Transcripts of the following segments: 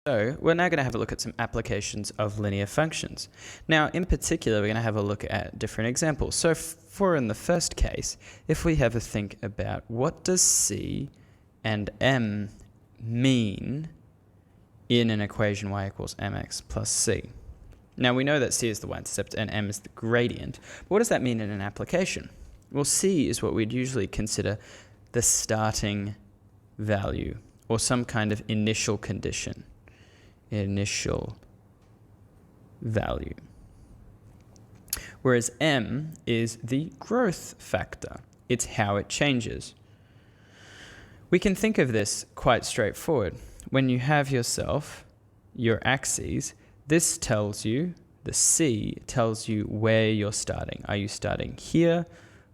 So we're now going to have a look at some applications of linear functions. Now, in particular, we're going to have a look at different examples. So for in the first case, if we have a think about what does C and M mean in an equation y equals mx plus c. Now, we know that c is the y-intercept and m is the gradient. But what does that mean in an application? Well, c is what we'd usually consider the starting value or some kind of initial condition. Initial value. Whereas m is the growth factor. It's how it changes. We can think of this quite straightforward. When you have yourself your axes, this tells you, the c tells you where you're starting. Are you starting here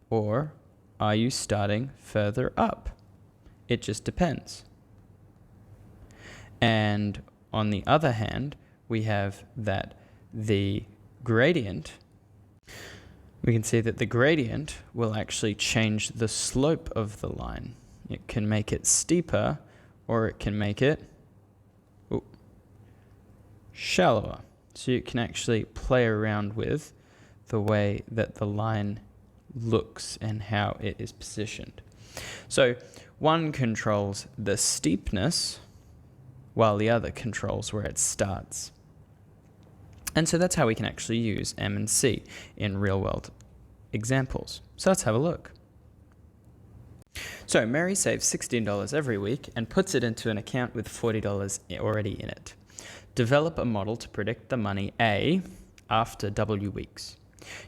or are you starting further up? It just depends. And on the other hand, we have that the gradient, we can see that the gradient will actually change the slope of the line. It can make it steeper or it can make it shallower. So you can actually play around with the way that the line looks and how it is positioned. So one controls the steepness while the other controls where it starts. And so that's how we can actually use M and C in real-world examples. So let's have a look. So Mary saves $16 every week and puts it into an account with $40 already in it. Develop a model to predict the money A after W weeks.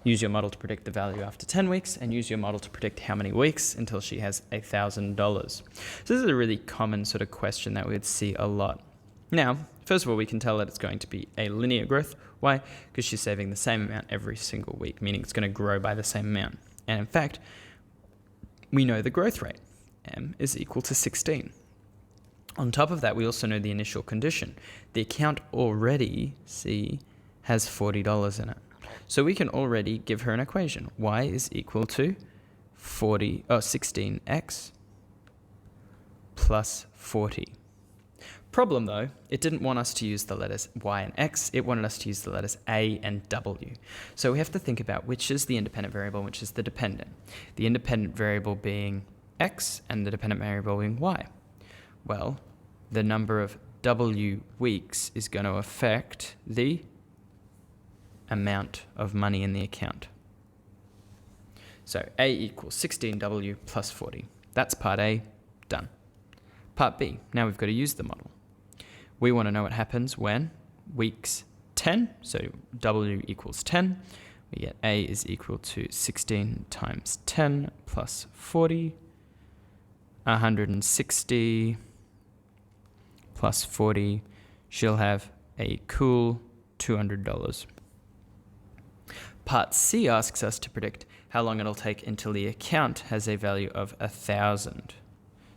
Use your model to predict the value after 10 weeks and use your model to predict how many weeks until she has $1,000. So this is a really common sort of question that we would see a lot. Now, first of all, we can tell that it's going to be a linear growth. Why? Because she's saving the same amount every single week, meaning it's going to grow by the same amount. And in fact, we know the growth rate. M is equal to 16. On top of that, we also know the initial condition. The account already, C, has $40 in it. So we can already give her an equation. Y is equal to 16x plus 40. Problem though, it didn't want us to use the letters Y and X, it wanted us to use the letters A and W. So we have to think about which is the independent variable and which is the dependent. The independent variable being X and the dependent variable being Y. Well, the number of W weeks is going to affect the amount of money in the account. So A equals 16W plus 40. That's part A, done. Part B, now we've got to use the model. We want to know what happens when weeks 10, so W equals 10. We get A is equal to 16 times 10 plus 40, 160 plus 40. She'll have a cool $200. Part C asks us to predict how long it'll take until the account has a value of 1,000.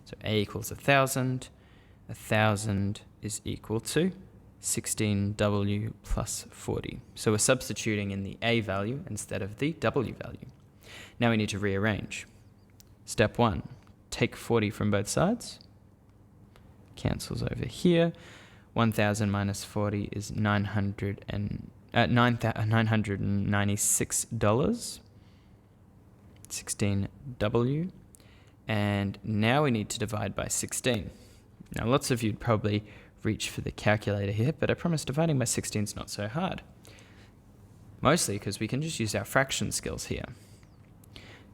So A equals 1,000. 1,000 is equal to 16W plus 40. So we're substituting in the A value instead of the W value. Now we need to rearrange. Step 1, take 40 from both sides. Cancels over here. 1,000 minus 40 is $996. 16W. And now we need to divide by 16. Now lots of you'd probably reach for the calculator here, but I promise dividing by 16 is not so hard. Mostly because we can just use our fraction skills here.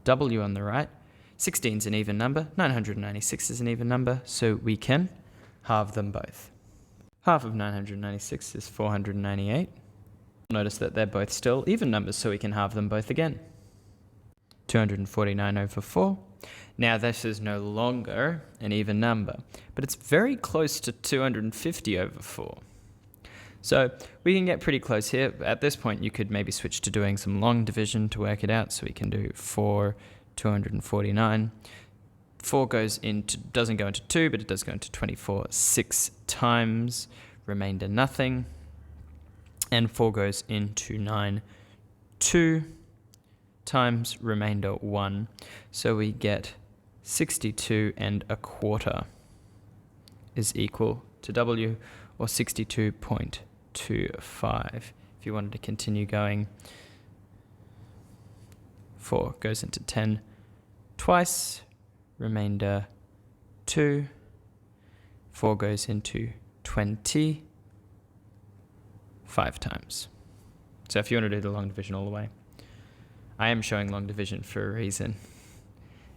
W on the right, 16 is an even number, 996 is an even number, so we can halve them both. Half of 996 is 498. Notice that they're both still even numbers, so we can halve them both again. 249 over 4. Now this is no longer an even number, but it's very close to 250 over 4. So we can get pretty close here. At this point, you could maybe switch to doing some long division to work it out. So we can do 4, 249. 4 doesn't go into 2, but it does go into 24 6 times, remainder nothing. And 4 goes into 9 2 times, remainder 1. So we get 62 1/4 is equal to W, or 62.25. If you wanted to continue going, 4 goes into 10 twice, remainder 2, 4 goes into 20 5 times. So if you want to do the long division all the way, I am showing long division for a reason.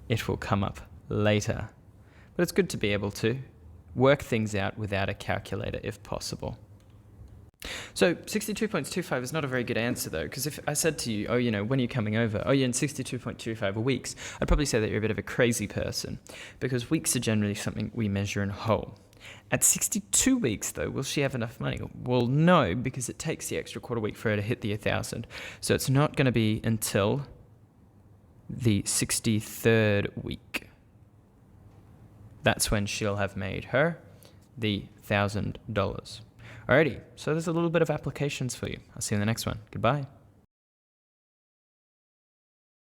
It will come up later. But it's good to be able to work things out without a calculator if possible. So 62.25 is not a very good answer though, because if I said to you, oh, you know, when are you coming over? Oh, you're in 62.25 weeks. I'd probably say that you're a bit of a crazy person, because weeks are generally something we measure in whole. At 62 weeks though, will she have enough money? Well, no, because it takes the extra quarter week for her to hit the 1,000. So it's not going to be until the 63rd week. That's when she'll have made her the $1,000. Alrighty, so there's a little bit of applications for you. I'll see you in the next one. Goodbye.